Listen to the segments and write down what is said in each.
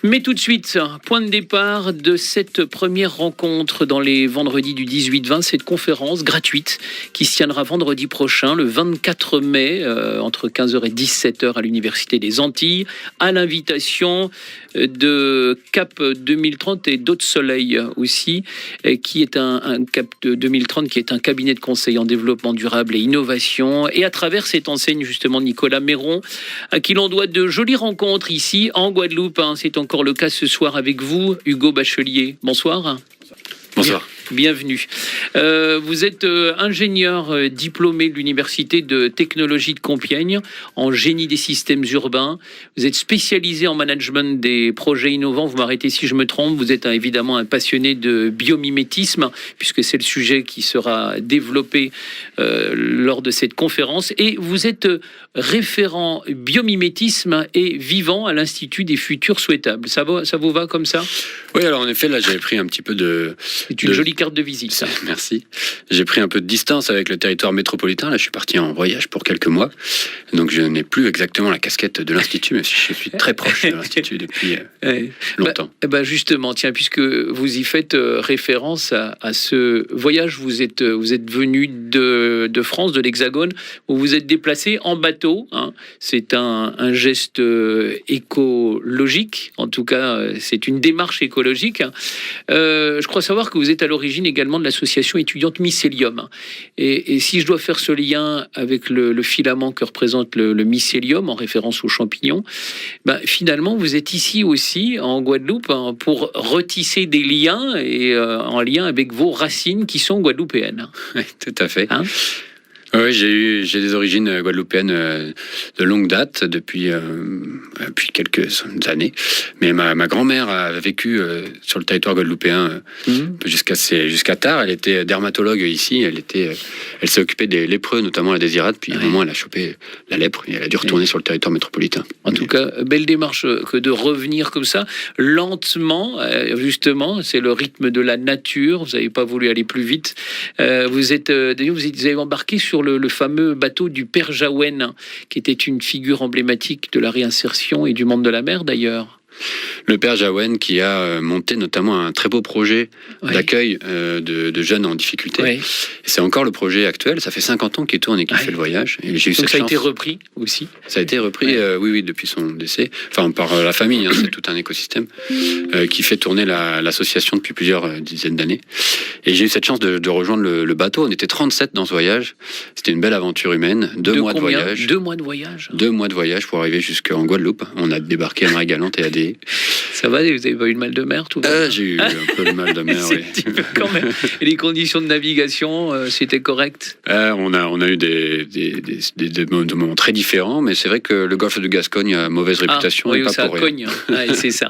Mais tout de suite, point de départ de cette première rencontre dans les vendredis du 18-20, cette conférence gratuite qui se tiendra vendredi prochain, le 24 mai, entre 15h et 17h à l'Université des Antilles, à l'invitation de CAP 2030 et d'Eau de Soleil aussi, qui est un CAP 2030 qui est un cabinet de conseil en développement durable et innovation. Et à travers cette enseigne, justement, Nicolas Méron, à qui l'on doit de jolies rencontres ici en Guadeloupe. C'est encore le cas ce soir avec vous, Hugo Bachelier. Bonsoir. Bonsoir. Bienvenue. Vous êtes ingénieur diplômé de l'Université de technologie de Compiègne en génie des systèmes urbains. Vous êtes spécialisé en management des projets innovants. Vous m'arrêtez si je me trompe. Vous êtes évidemment un passionné de biomimétisme, puisque c'est le sujet qui sera développé lors de cette conférence. Et vous êtes référent biomimétisme et vivant à l'Institut des futurs souhaitables. Ça vous va comme ça? Oui, alors en effet, là, j'avais pris un petit peu de... C'est une jolie carte de visite, ça. Merci. J'ai pris un peu de distance avec le territoire métropolitain. Là, je suis parti en voyage pour quelques mois. Donc, je n'ai plus exactement la casquette de l'Institut, mais je suis très proche de l'Institut depuis longtemps. Justement, tiens, puisque vous y faites référence à ce voyage, vous êtes venu de France, de l'Hexagone, où vous êtes déplacé en bateau. C'est un geste écologique. En tout cas, c'est une démarche écologique. Je crois savoir que vous êtes à l'origine également de l'association étudiante Mycélium. Et si je dois faire ce lien avec le filament que représente le mycélium, en référence aux champignons, finalement, vous êtes ici aussi, en Guadeloupe, pour retisser des liens et en lien avec vos racines qui sont guadeloupéennes. Oui, tout à fait. Oui, j'ai des origines guadeloupéennes de longue date, depuis quelques années. Mais ma grand-mère a vécu sur le territoire guadeloupéen jusqu'à tard. Elle était dermatologue ici. Elle s'est occupée des lépreux, notamment la Désirade. Puis à un moment, elle a chopé la lèpre et elle a dû retourner sur le territoire métropolitain. En tout cas, belle démarche que de revenir comme ça, lentement, justement. C'est le rythme de la nature. Vous n'avez pas voulu aller plus vite. Vous avez embarqué sur le fameux bateau du Père Jaouen, qui était une figure emblématique de la réinsertion et du monde de la mer d'ailleurs. Le Père Jaouen qui a monté notamment un très beau projet d'accueil de jeunes en difficulté. Et c'est encore le projet actuel. Ça fait 50 ans qu'il tourne et qu'il fait le voyage. Et j'ai eu Donc ça a été repris aussi. Ça a été repris, oui, depuis son décès. Enfin, par la famille, c'est tout un écosystème qui fait tourner l'association depuis plusieurs dizaines d'années. Et j'ai eu cette chance de rejoindre le bateau. On était 37 dans ce voyage. C'était une belle aventure humaine. 2 mois de voyage. 2 mois de voyage. 2 mois de voyage pour arriver jusqu'en Guadeloupe. On a débarqué à Marie-Galante et à Des. Ça va, vous n'avez pas eu de mal de mer tout J'ai eu un peu de mal de mer, oui. Quand même. Et les conditions de navigation, c'était correct? On a eu des moments très différents, mais c'est vrai que le golfe de Gascogne a mauvaise réputation. Oui, et pas ça pour cogne. C'est ça.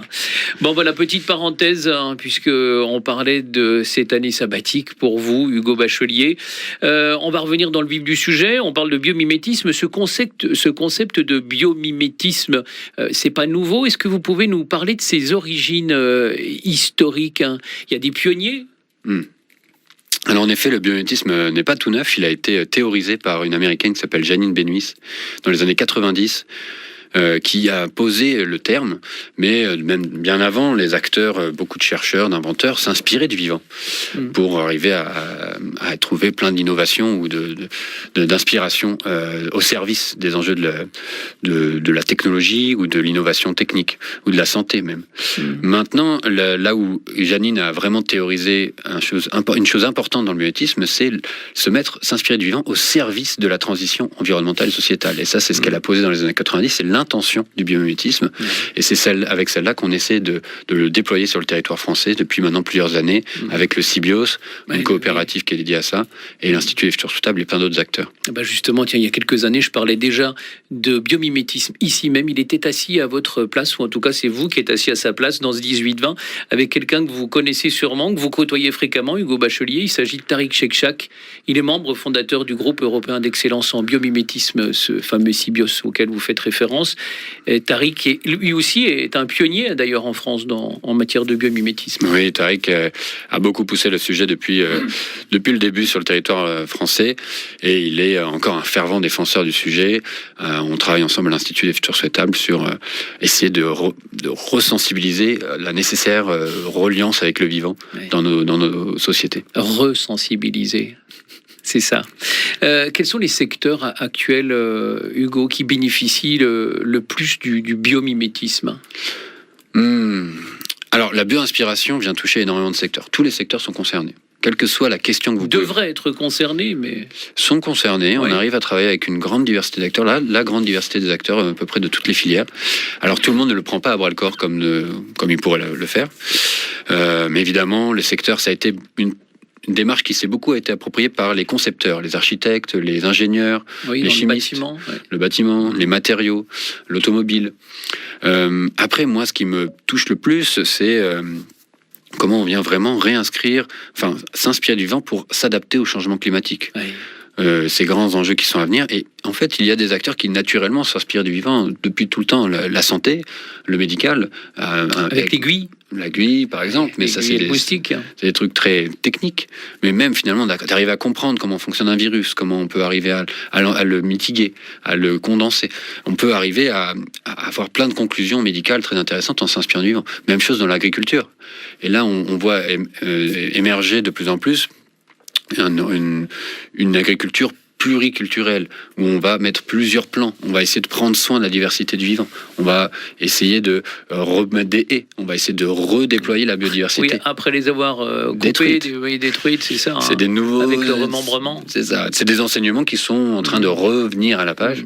Bon, voilà, petite parenthèse, puisque on parlait de cette année sabbatique pour vous, Hugo Bachelier. On va revenir dans le vif du sujet. On parle de biomimétisme. Ce concept de biomimétisme, c'est pas nouveau. Est-ce que vous pouvez nous parler de ses origines historiques? Il y a des pionniers. Alors en effet, le biomimétisme n'est pas tout neuf. Il a été théorisé par une Américaine qui s'appelle Janine Benyus dans les années 90. Qui a posé le terme, mais même bien avant, les acteurs, beaucoup de chercheurs, d'inventeurs s'inspiraient du vivant pour arriver à trouver plein d'innovations ou d'inspiration au service des enjeux de la technologie ou de l'innovation technique ou de la santé même. Maintenant, là où Janine a vraiment théorisé une chose importante dans le biomimétisme, c'est s'inspirer du vivant au service de la transition environnementale et sociétale. Et ça, c'est ce qu'elle a posé dans les années 90, c'est l'intention du biomimétisme. Et c'est avec celle-là qu'on essaie de le déployer sur le territoire français depuis maintenant plusieurs années, avec le CIBIOS, une coopérative qui est dédiée à ça, et l'Institut des futurs souhaitables et plein d'autres acteurs. Justement, tiens, il y a quelques années, je parlais déjà de biomimétisme ici même. Il était assis à votre place, ou en tout cas, c'est vous qui êtes assis à sa place dans ce 18-20, avec quelqu'un que vous connaissez sûrement, que vous côtoyez fréquemment, Hugo Bachelier. Il s'agit de Tariq Shekchak. Il est membre fondateur du groupe européen d'excellence en biomimétisme, ce fameux CIBIOS auquel vous faites référence. France. Tariq, lui aussi, est un pionnier d'ailleurs en France en matière de biomimétisme. Oui, Tariq a beaucoup poussé le sujet depuis le début sur le territoire français, et il est encore un fervent défenseur du sujet. On travaille ensemble à l'Institut des Futurs Souhaitables sur essayer de resensibiliser la nécessaire reliance avec le vivant dans nos sociétés. Resensibiliser. C'est ça. Quels sont les secteurs actuels, Hugo, qui bénéficient le plus du biomimétisme ? Alors, la bioinspiration vient toucher énormément de secteurs. Tous les secteurs sont concernés. Quelle que soit la question que vous devraient être concernés, mais... sont concernés. Oui. On arrive à travailler avec une grande diversité d'acteurs. Là, la grande diversité des acteurs, à peu près de toutes les filières. Alors, tout le monde ne le prend pas à bras-le-corps comme il pourrait le faire. Mais évidemment, le secteur, ça a été une démarche qui s'est beaucoup été appropriée par les concepteurs, les architectes, les ingénieurs, les chimistes, le bâtiment, les matériaux, l'automobile. Après, moi, ce qui me touche le plus, c'est comment on vient vraiment s'inspirer du vivant pour s'adapter au changement climatique. Oui. Ces grands enjeux qui sont à venir. Et en fait, il y a des acteurs qui naturellement s'inspirent du vivant depuis tout le temps. La santé, le médical. Avec l'aiguille. L'aiguille, par exemple. Mais ça, c'est des trucs très techniques. Mais même, finalement, d'arriver à comprendre comment fonctionne un virus, comment on peut arriver à le mitiguer, à le condenser. On peut arriver à avoir plein de conclusions médicales très intéressantes en s'inspirant du vivant. Même chose dans l'agriculture. Et là, on voit émerger de plus en plus une agriculture pluriculturelle, où on va mettre plusieurs plans, on va essayer de prendre soin de la diversité du vivant, on va essayer de remettre des haies, on va essayer de redéployer la biodiversité. Oui, après les avoir coupées, détruites, c'est ça. C'est des nouveaux... Avec le remembrement. C'est ça, c'est des enseignements qui sont en train de revenir à la page,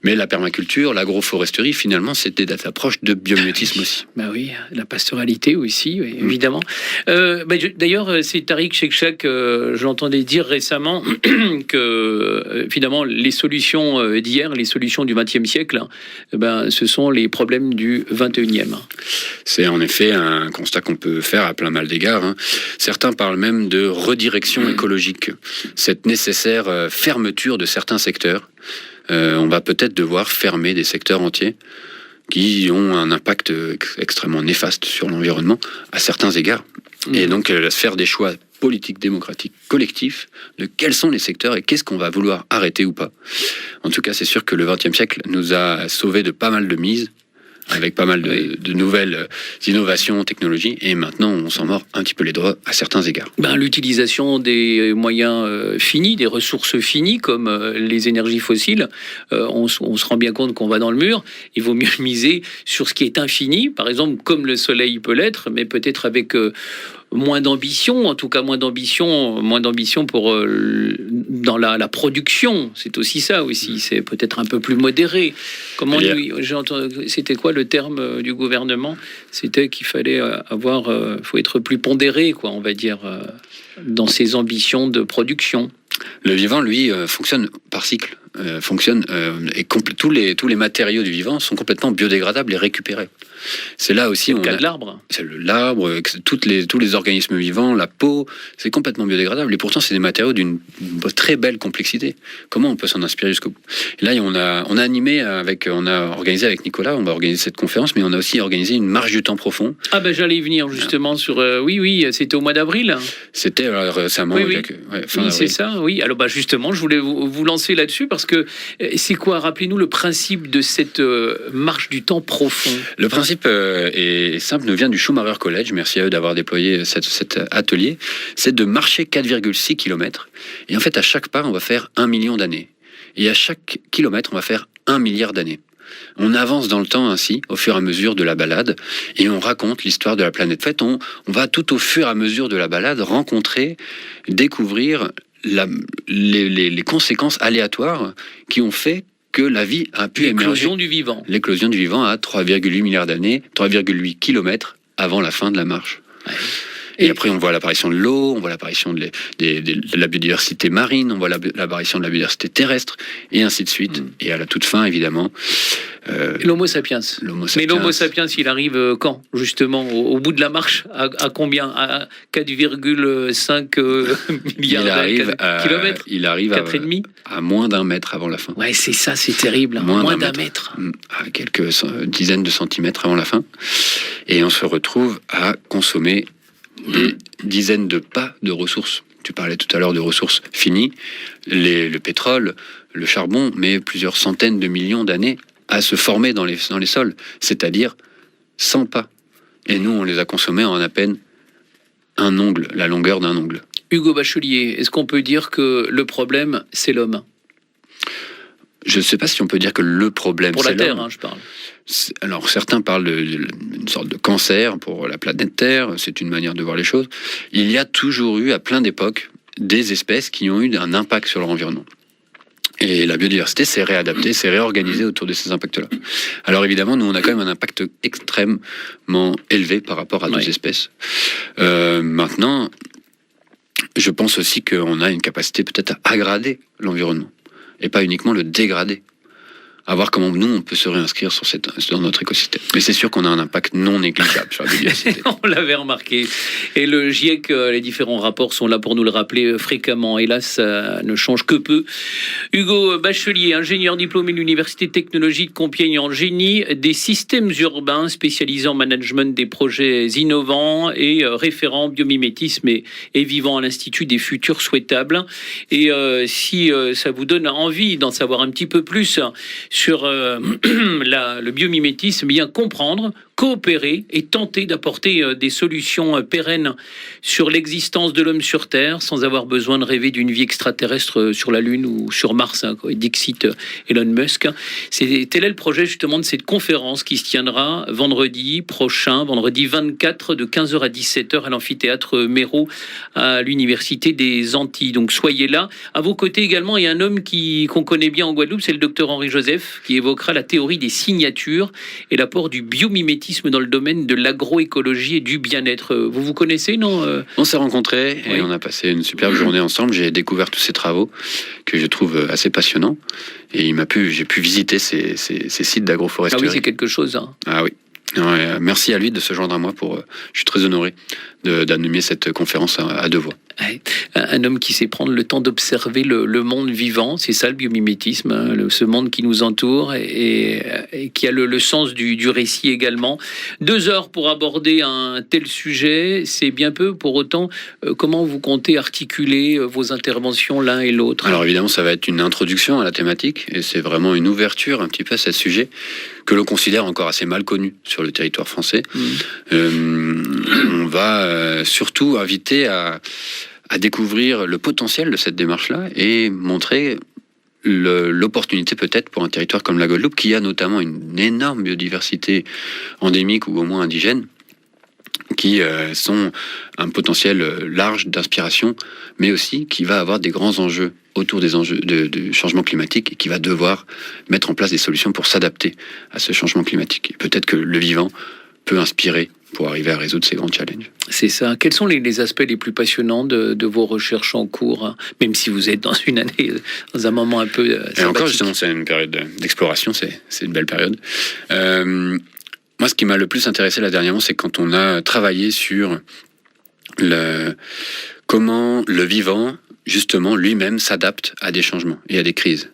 mais la permaculture, l'agroforesterie, finalement, c'était des approches de biomimétisme aussi. Oui, la pastoralité aussi, oui, évidemment. D'ailleurs, c'est Tariq Shekshak, j'entendais dire récemment que finalement, les solutions d'hier, les solutions du XXe siècle, ce sont les problèmes du XXIe. C'est en effet un constat qu'on peut faire à plein mal d'égards. Certains parlent même de redirection écologique. Cette nécessaire fermeture de certains secteurs. On va peut-être devoir fermer des secteurs entiers qui ont un impact extrêmement néfaste sur l'environnement à certains égards. Et donc, faire des choix politiques, démocratiques, collectifs, de quels sont les secteurs et qu'est-ce qu'on va vouloir arrêter ou pas. En tout cas, c'est sûr que le XXe siècle nous a sauvés de pas mal de mises, avec pas mal de nouvelles innovations, technologies, et maintenant on s'en mord un petit peu les doigts à certains égards. L'utilisation des moyens finis, des ressources finies, comme les énergies fossiles, on se rend bien compte qu'on va dans le mur. Il vaut mieux miser sur ce qui est infini, par exemple, comme le soleil peut l'être, mais peut-être avec... moins d'ambition, en tout cas moins d'ambition pour dans la production. C'est aussi ça aussi. C'est peut-être un peu plus modéré. C'était quoi le terme du gouvernement ? C'était qu'il fallait faut être plus pondéré, quoi, on va dire, dans ses ambitions de production. Le vivant, lui, fonctionne par cycle. Tous les matériaux du vivant sont complètement biodégradables et récupérables. C'est là aussi... C'est le cas de l'arbre. C'est l'arbre, tous les organismes vivants, la peau, c'est complètement biodégradable. Et pourtant, c'est des matériaux d'une très belle complexité. Comment on peut s'en inspirer jusqu'au bout ? Et là, on a organisé avec Nicolas, on va organiser cette conférence, mais on a aussi organisé une marche du temps profond. J'allais y venir justement sur... oui, c'était au mois d'avril. C'était récemment. Oui, c'est ça, oui. Alors justement, je voulais vous lancer là-dessus, parce que c'est quoi, rappelez-nous le principe de cette marche du temps profond. Le principe est simple, nous vient du Schumacher College, merci à eux d'avoir déployé cet atelier, c'est de marcher 4,6 km, et en fait à chaque pas on va faire 1 million d'années, et à chaque kilomètre on va faire 1 milliard d'années. On avance dans le temps ainsi, au fur et à mesure de la balade, et on raconte l'histoire de la planète. En fait, on va tout au fur et à mesure de la balade rencontrer, découvrir les conséquences aléatoires qui ont fait que la vie a pu émerger. L'éclosion du vivant. L'éclosion du vivant à 3,8 milliards d'années, 3,8 kilomètres avant la fin de la marche. Ouais. Et après, on voit l'apparition de l'eau, on voit l'apparition de la biodiversité marine, on voit l'apparition de la biodiversité terrestre, et ainsi de suite. Et à la toute fin, évidemment... L'Homo sapiens. Mais l'Homo sapiens, il arrive quand, justement, au bout de la marche? À combien? À 4,5 milliards de kilomètres? Il arrive 4,5 à moins d'un mètre avant la fin. Ouais, c'est ça, c'est terrible. Moins d'un mètre. À quelques dizaines de centimètres avant la fin. Et on se retrouve à consommer des dizaines de pas de ressources. Tu parlais tout à l'heure de ressources finies. Le pétrole, le charbon, met plusieurs centaines de millions d'années à se former dans les sols, c'est-à-dire 100 pas. Et nous, on les a consommés en à peine un ongle, la longueur d'un ongle. Hugo Bachelier, est-ce qu'on peut dire que le problème, c'est l'homme? Je ne sais pas si on peut dire que le problème, c'est l'homme. Pour la Terre, je parle. Alors, certains parlent d'une sorte de cancer pour la planète Terre, c'est une manière de voir les choses. Il y a toujours eu, à plein d'époques, des espèces qui ont eu un impact sur leur environnement. Et la biodiversité s'est réadaptée, s'est réorganisée autour de ces impacts-là. Alors évidemment, nous, on a quand même un impact extrêmement élevé par rapport à d'autres espèces. Maintenant, je pense aussi qu'on a une capacité peut-être à aggrader l'environnement, et pas uniquement le dégrader. À voir comment nous, on peut se réinscrire dans notre écosystème. Mais c'est sûr qu'on a un impact non négligeable sur la biodiversité. On l'avait remarqué. Et le GIEC, les différents rapports sont là pour nous le rappeler fréquemment. Hélas, ça ne change que peu. Hugo Bachelier, ingénieur diplômé de l'Université de technologie de Compiègne en génie des systèmes urbains, spécialisé en management des projets innovants et référent biomimétisme et vivant à l'Institut des futurs souhaitables. Et si ça vous donne envie d'en savoir un petit peu plus sur le biomimétisme, bien comprendre, coopérer et tenter d'apporter des solutions pérennes sur l'existence de l'homme sur Terre sans avoir besoin de rêver d'une vie extraterrestre sur la Lune ou sur Mars, dixit Elon Musk. Tel est le projet justement de cette conférence qui se tiendra vendredi prochain, vendredi 24 de 15h à 17h à l'amphithéâtre Méro à l'Université des Antilles. Donc soyez là. À vos côtés également, il y a un homme qu'on connaît bien en Guadeloupe, c'est le docteur Henri Joseph, qui évoquera la théorie des signatures et l'apport du biomimétisme dans le domaine de l'agroécologie et du bien-être. Vous vous connaissez, non? On s'est rencontrés et on a passé une superbe journée ensemble. J'ai découvert tous ces travaux que je trouve assez passionnants. Et j'ai pu visiter ces sites d'agroforesterie. Ah oui, c'est quelque chose. Ah oui. Ouais, merci à lui de se joindre à moi. Je suis très honoré d'animer cette conférence à deux voix. Ouais. Un homme qui sait prendre le temps d'observer le monde vivant, c'est ça le biomimétisme, ce monde qui nous entoure et qui a le sens du récit également. 2 heures pour aborder un tel sujet, c'est bien peu. Pour autant, comment vous comptez articuler vos interventions l'un et l'autre? Alors évidemment, ça va être une introduction à la thématique et c'est vraiment une ouverture un petit peu à ce sujet que l'on considère encore assez mal connu sur le territoire français. On va surtout inviter à découvrir le potentiel de cette démarche-là et montrer l'opportunité peut-être pour un territoire comme la Guadeloupe, qui a notamment une énorme biodiversité endémique ou au moins indigène, qui sont un potentiel large d'inspiration, mais aussi qui va avoir des grands enjeux autour des enjeux de changement climatique et qui va devoir mettre en place des solutions pour s'adapter à ce changement climatique. Et peut-être que le vivant peut inspirer pour arriver à résoudre ces grands challenges. C'est ça. Quels sont les aspects les plus passionnants de vos recherches en cours, hein, même si vous êtes dans une année, dans un moment un peu sympathique? Et encore, justement, c'est une période d'exploration, c'est une belle période. Moi, ce qui m'a le plus intéressé là dernièrement, c'est quand on a travaillé sur comment le vivant, justement, lui-même s'adapte à des changements et à des crises.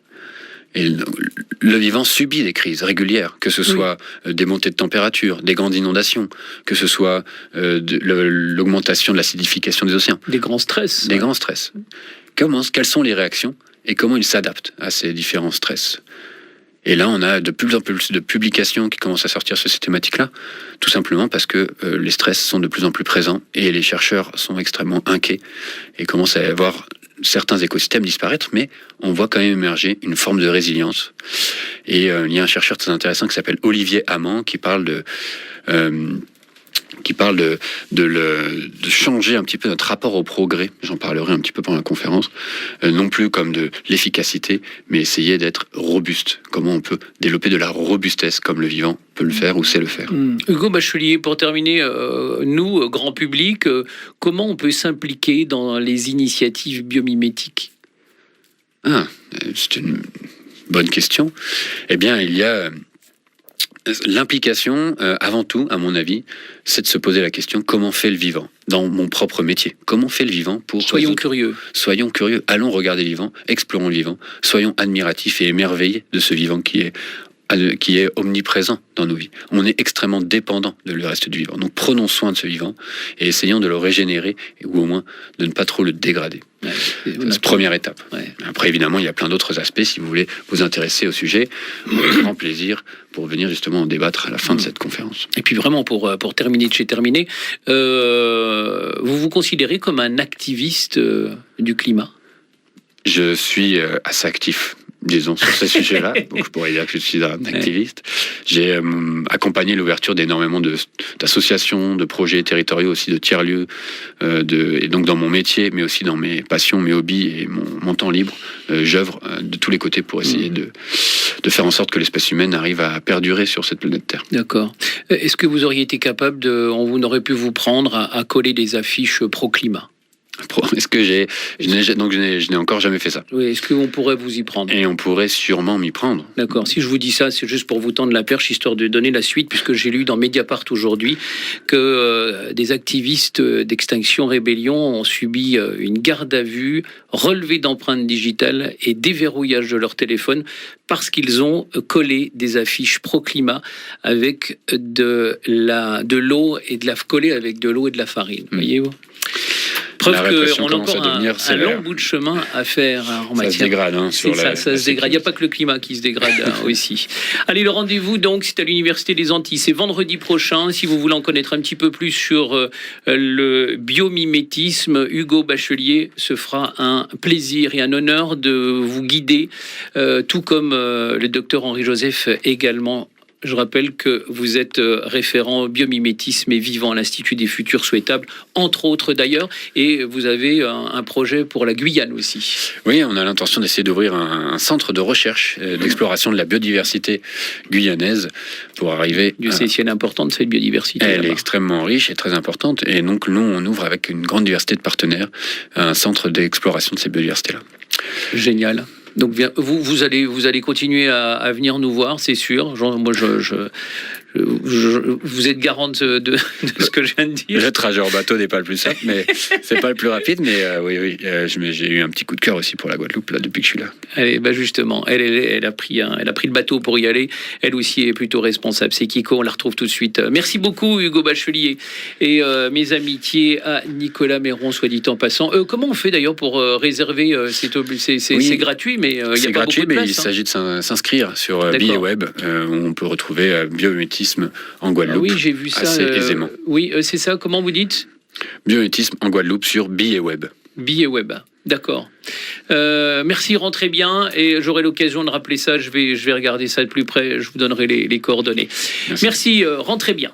Et le vivant subit des crises régulières, que ce soit des montées de température, des grandes inondations, que ce soit l'augmentation de l'acidification des océans. Des grands stress. Des grands stress. Quelles sont les réactions et comment ils s'adaptent à ces différents stress? Et là, on a de plus en plus de publications qui commencent à sortir sur ces thématiques-là, tout simplement parce que les stress sont de plus en plus présents et les chercheurs sont extrêmement inquiets et commencent à voir certains écosystèmes disparaître, mais on voit quand même émerger une forme de résilience. Et il y a un chercheur très intéressant qui s'appelle Olivier Amand qui parle qui parle de changer un petit peu notre rapport au progrès. J'en parlerai un petit peu pendant la conférence. Non plus comme de l'efficacité, mais essayer d'être robuste. Comment on peut développer de la robustesse comme le vivant peut le faire ou sait le faire. Hugo Bachelier, pour terminer, nous, grand public, comment on peut s'impliquer dans les initiatives biomimétiques ? C'est une bonne question. Eh bien, il y a l'implication, avant tout, à mon avis, c'est de se poser la question, comment fait le vivant dans mon propre métier? Comment fait le vivant pour... Soyons curieux. Soyons curieux, allons regarder le vivant, explorons le vivant, soyons admiratifs et émerveillés de ce vivant qui est omniprésent dans nos vies. On est extrêmement dépendant de le reste du vivant. Donc prenons soin de ce vivant et essayons de le régénérer, ou au moins de ne pas trop le dégrader. C'est la première étape. Ouais. Après, évidemment, il y a plein d'autres aspects. Si vous voulez vous intéresser au sujet, avec grand plaisir pour venir justement en débattre à la fin de cette conférence. Et puis vraiment, pour terminer de chez terminé, vous vous considérez comme un activiste du climat? Je suis assez actif, disons, sur ce sujet-là. Donc, je pourrais dire que je suis un activiste. J'ai accompagné l'ouverture d'énormément d'associations, de projets territoriaux, aussi de tiers-lieux, et donc dans mon métier, mais aussi dans mes passions, mes hobbies et mon temps libre, j'œuvre de tous les côtés pour essayer de faire en sorte que l'espèce humaine arrive à perdurer sur cette planète Terre. D'accord. Est-ce que vous auriez été capable on aurait pu vous prendre à coller des affiches pro-climat? Est-ce que je n'ai encore jamais fait ça. Oui, est-ce qu'on pourrait vous y prendre? Et on pourrait sûrement m'y prendre. D'accord. Si je vous dis ça, c'est juste pour vous tendre la perche, histoire de donner la suite, puisque j'ai lu dans Mediapart aujourd'hui que des activistes d'Extinction Rébellion ont subi une garde à vue, relevé d'empreintes digitales et déverrouillage de leur téléphone parce qu'ils ont collé des affiches pro-climat avec de l'eau et collé avec de l'eau et de la farine. Voyez-vous? Preuve qu'on a encore un long bout de chemin à faire en matière. Ça se dégrade. Ça se dégrade. Il n'y a pas que le climat qui se dégrade aussi. Allez, le rendez-vous, donc, c'est à l'Université des Antilles. C'est vendredi prochain. Si vous voulez en connaître un petit peu plus sur le biomimétisme, Hugo Bachelier se fera un plaisir et un honneur de vous guider, tout comme le docteur Henri-Joseph également. Je rappelle que vous êtes référent biomimétisme et vivant à l'Institut des Futurs Souhaitables, entre autres d'ailleurs, et vous avez un projet pour la Guyane aussi. Oui, on a l'intention d'essayer d'ouvrir un centre de recherche, d'exploration de la biodiversité guyanaise pour arriver... Dieu sait si elle est importante, cette biodiversité. Elle est extrêmement riche et très importante, et donc nous, on ouvre avec une grande diversité de partenaires un centre d'exploration de ces biodiversités-là. Génial. Donc vous allez continuer à venir nous voir, c'est sûr. Moi, vous êtes garante de ce que je viens de dire. Le trajet en bateau n'est pas le plus simple, mais c'est pas le plus rapide. Mais oui, j'ai eu un petit coup de cœur aussi pour la Guadeloupe là depuis que je suis là. Allez, justement, elle a pris le bateau pour y aller. Elle aussi est plutôt responsable. C'est Kiko, on la retrouve tout de suite. Merci beaucoup Hugo Bachelier et mes amitiés à Nicolas Méron, soit dit en passant. Comment on fait d'ailleurs pour réserver c'est gratuit, mais il y a pas beaucoup de place. Il s'agit de s'inscrire sur BioWeb. On peut retrouver biomimétisme en Guadeloupe. Oui, j'ai vu ça assez aisément. Oui, c'est ça. Comment vous dites? Biomimétisme en Guadeloupe sur BioWeb. BioWeb, d'accord. Merci, rentrez bien et j'aurai l'occasion de rappeler ça. Je vais regarder ça de plus près. Je vous donnerai les coordonnées. Merci, rentrez bien.